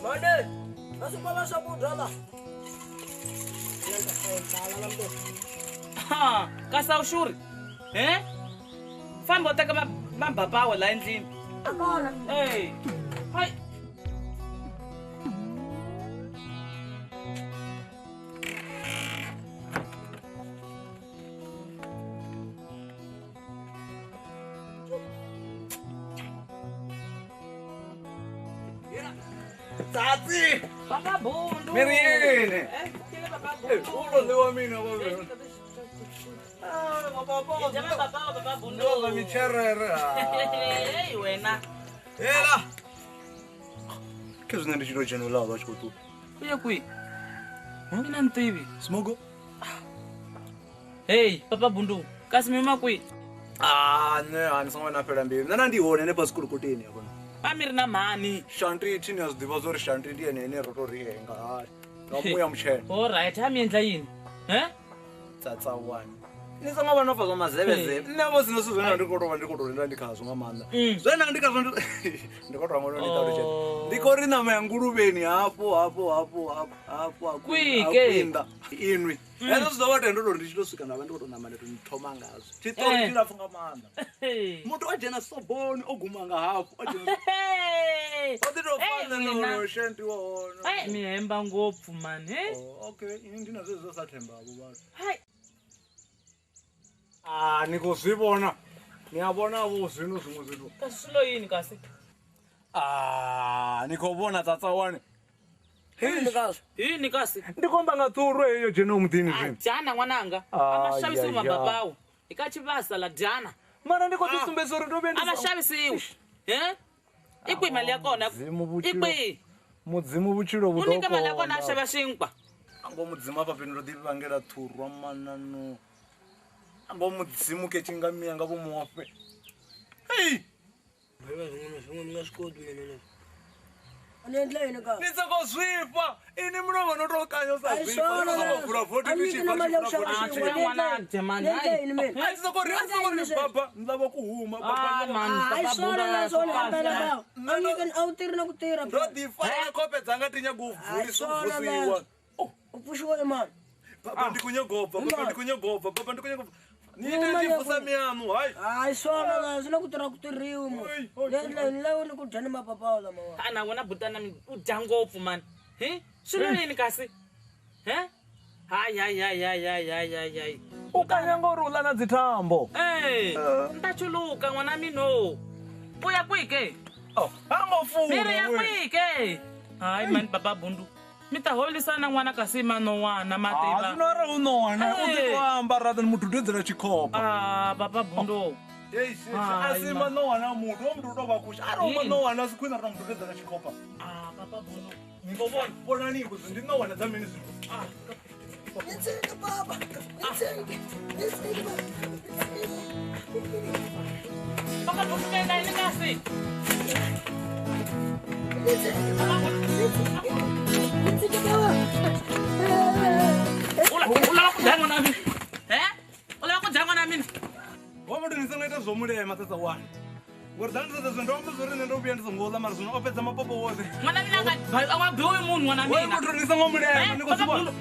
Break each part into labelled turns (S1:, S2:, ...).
S1: Made, masuk pala sa budala.
S2: Ha, kasa ushuri. Famba utaka mababa la endlini.
S1: Akona.
S2: Hey. Hai.
S3: Tati!
S2: Papa Bundu.
S3: Meriene!
S2: Kile Papa Bundu.
S3: Ulo lewa mina baba. Baba.
S2: Jamaa Papa Bundu.
S3: Ndo micherera.
S2: Hey, wena.
S3: Ela. Kazi nandi chino cheno lava chikutu.
S2: Kuya kui. Mina ntivi.
S3: Smogo?
S2: Hey, Papa Bundu. Kasi mima kui.
S3: Ne, anisanga na phela mbili. Nana ndione ne pasikulu kutini yabona.
S2: Pamiri na mani.
S3: Shantri chini azidiva zori shantri ndiye nene roto rihenga. Ngamuya mchene.
S2: All right, hami endla yini?
S3: Tsatsa one. Nisanga vana fa zamazeveze. Nabo sinosuzwana ndikotorinda ndikazwa ngamanda. Zvena ndikazwa ndikotora ngono nditaurije. Ndikori nama yanguruveni hapo.
S2: Kwike.
S3: Inwi. Ezo zizovati ndoto ndichitosvika ndava ndikotonama ndithoma ngazo. Chitori chirafunga manda. Muntu wajena soboni ogumanga hapo. Oditofana no shanti wona.
S2: Hai, mihemba ngopfu man,
S3: Okay, ini ndinazo zosathemba abo bantu.
S2: Hai.
S3: Nikuzvibona. Niyabona vo zvino zvimwe zvinhu.
S2: Kasilo yini kasi?
S3: Nikobona tsatsa wane.
S2: Yini kasi?
S3: Ndikomba ngatsuro iyo jeno mudini zvino.
S2: Jana mwananga. Amashavisi mababawo. Ikachivasa la jana.
S3: Mana ndikotisumbeso rindobendi.
S2: Amashavisiwe. Ikwi mali yakona. Ikwi.
S3: Mudzimu buchiro budoko.
S2: Unika mali yakona ashava shinkwa.
S3: Ambo mudzimu apa pindro divangera turwa manano. Ambo mudzimu kechingamiya ngabo muwafe. Hey!
S1: Bebe zvimwe mngasikoti menene. Anendla yini ka?
S3: Nitsakozvipa. Ini munova notokanyo sazvipa. Nitsakovhura vhoti tichipa. Baba, ndava kuhuma. Ndodifa kope dzanga tinyakuvhuriswa.
S1: Upushiwa imani.
S3: Baba ndikunyagobva. Nite chifusa miyamu, hai.
S1: Ai swala la zina kutira kutiriwa mo. Lendla ni kujana mapapa la mawa.
S2: Ana wona butana ujangopfu man. Swilo yini kasi? Hai.
S3: Ukanyangorula na dzitambo.
S2: Ndachuluka mwana mino. Uya kwike.
S3: Angofuna.
S2: Miri ya kwike. Hai man Papa Bundu. Mita holisana mwana kasima no wana mateba.
S3: Azinora unowana. Utikuamba rather mutudedzera chikopa.
S2: Papa Bundu.
S3: Asima nowana mutu omuntu utovakusha. Aroma nowana sikwina ra mutudedzera chikopa.
S2: Papa Bundu.
S3: Ngobona bona nikuzi ndinowana dzamini zvinhu.
S1: Nitsenge baba. Nitsenge baba.
S2: Papa Bundu nenda ini kasi. Ula kujangwa na mimi. Ula kujangwa na mimi.
S3: Wabudu nisanaita zomulema tsatsa wana. Ngordandza zvindombo zori nendobiyandza ngola mari zvino opedza mapopo wose.
S2: Mwana mina akabhiwe munhu mwana mina.
S3: Wabudu nisangomulema ndikoziva.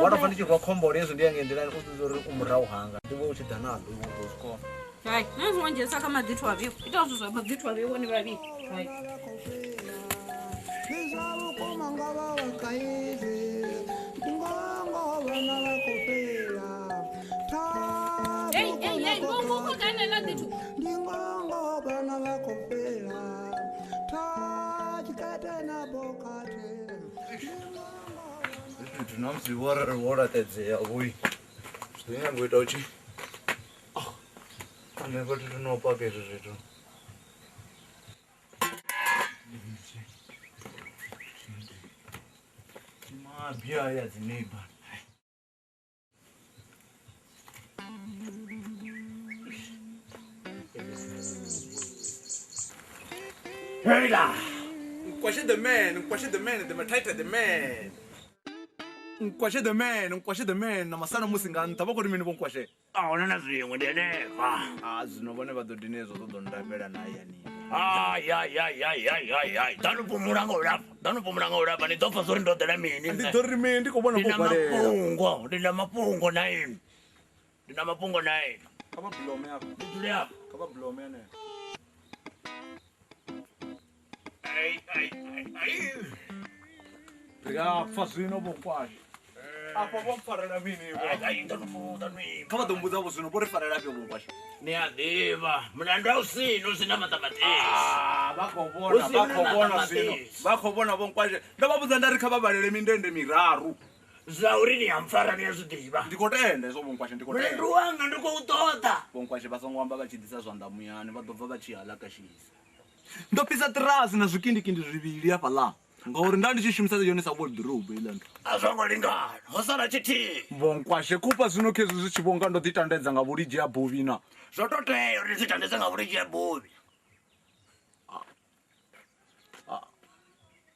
S3: watafanikirwa khombo lezo ndiyangendelani uzizori umurau hanga ndiwe uchida nalo iwozikona
S4: hayi nozonjesa kamadzithu aviko ita zvizvo madzithu aviko ni vavi hayi hey ngo kanela dzithu
S5: ndingongo bana vakopela tachikatena bokate
S3: ndinamzivoratedzeya uyi zvinyangoita uchi kanekoti tinopaka izvi zvitu mabhiya aya dzineiba Hela! Nkwashe the man, the matata the man. Nkwashe the man, na masana musingani tabako rimini bonkwashe.
S6: Unana zwin'we ndeneva.
S3: Zinobone vado dinezo to ndapela naye ni.
S6: Danupumula ngolapha nidzofa zori ndodela mini.
S3: Ndidori mini ndikubona
S6: kubhaleka. Ndina mapungo na ino.
S3: Kaba blome yako.
S6: Ndidule yako.
S3: Kaba blome ne. Ya fazino bonkwashe. Apa bomfarela mini. Kaba dombuza bozino bore farela byo bonkwashe.
S6: Niyadiva. Mina ndawusino sina matamatisi.
S3: Bakobona bonkwashe. Ndababuza ndari kaba balele mindende miraru.
S6: Zauri ni amfara niyazidiva.
S3: Ndikotende so bonkwashe ndikotende.
S6: Mwendu wanga ndikoutoda.
S3: Bonkwashe basongwamba vachidisa zvanda muyani vadobva vachihala kashisa. Ndopisa trasi na zvikindikindi zviviri apa la. Ngauri ndandichishimusa yonesa wardrobe ilando.
S6: Azvangolingana. Hosara chiti.
S3: Bonkwashe kupa zvinokezvo zvichivonga ndotitandedza ngavuriji ya bovina.
S6: Zvototeyo rizitandedza ngavuriji ya bovi.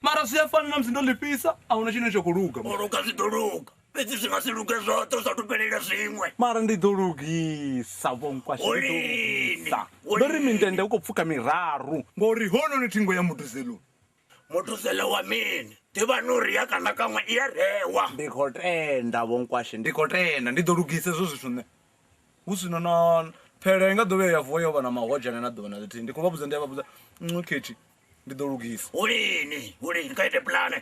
S3: Mara siyafana na mzindolipisa auna chino chokuruga.
S6: Uruga zidoluga. Pezi zingasiluke zote usatupelele zvimwe.
S3: Mara ndidolugisa bonkwashe ndidolugisa. Ndori mindende ukopfuka miraru. Ngori hono nitingo ya muduzelo.
S6: Muduzelo wa mini. Tivanuri yakanaka mwe iyarewa.
S3: Ndikotenda bonkwashe ndikotenda ndidolugisa zo zvishune. Usina na phela ingadove yavoyo bana mahojana na dona leti ndikubabuza ndiyababuza nkethi ndidolugisa.
S6: Ulini kaite plan.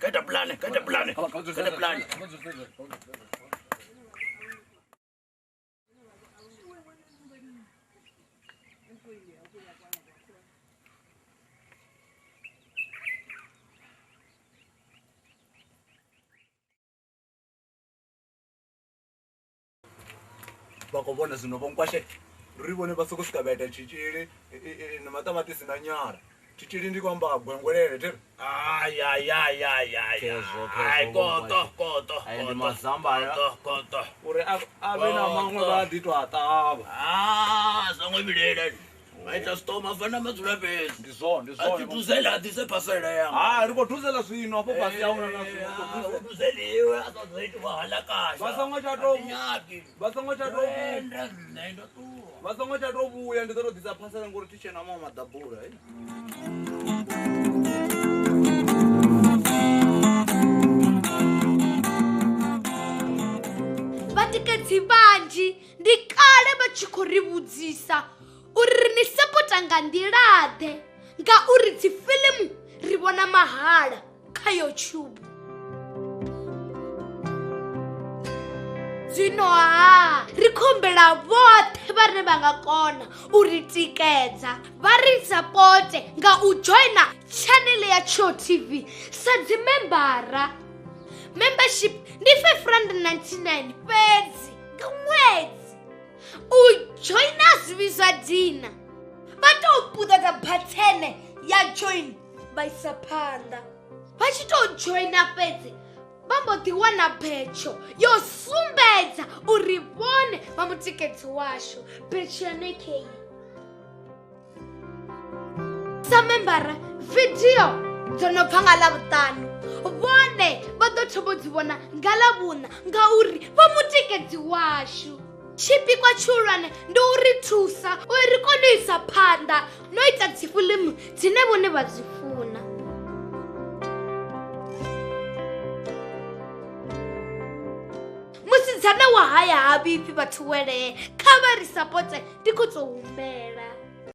S3: Bakobona zino bonkwashe ribone basokusika beta chichiri namatamatisi na nyara. Chichiri ndikwamba gwengwerere tero.
S6: Ay. Koto.
S3: Ayi mazamba ya.
S6: Koto.
S3: Uri ave na mangwe badito ataba.
S6: Sangwe bilele. Maita stoma fana mazula pezi.
S3: Ndizona.
S6: Atituzela disepasela yanga.
S3: Riko tuzela zwino apo basi yauna na zwino.
S6: Tuzeliwe azozoiti wahala kahle.
S3: Basongo chato buya ndizoro disapasela ngori tichena mama madabura
S7: Vatikadzi vanji ndikale vachikorivudzisa uri ni sapota nga ndilade ngauri dzifilimu ri vona mahala kha YouTube. Zwino ri khombela vothe vhane vha nga kona uri tikedza vha ri sapote nga u joina channel ya Cho TV sa dzimembara. Membership ndi R599 fhedzi nga ṅwedzi. U joina zwivisa dina vha tou puṱedza bhathene ya join vha isa phanḓa. Vha tshi tou joina fhedzi vha mbo ḓi wana betsho yo sumbedza uri vhone vha mutikedzi washu. Betsho yanekheyi sa membara video dzo no bva nga Ḽavhuṱanu vhone vha ḓo thoma dzi vhona nga Ḽavhuṋa ngauri vha mutikedzi washu. Tshipikwa tshihulwane ndi uri thusa uri ri kone u isa phanḓa no ita dzifilimu dzine vhone vha dzi funa. mudzana wa haya ha vhifhi vhathu wele kha vha ri sapote ndi khou tou humela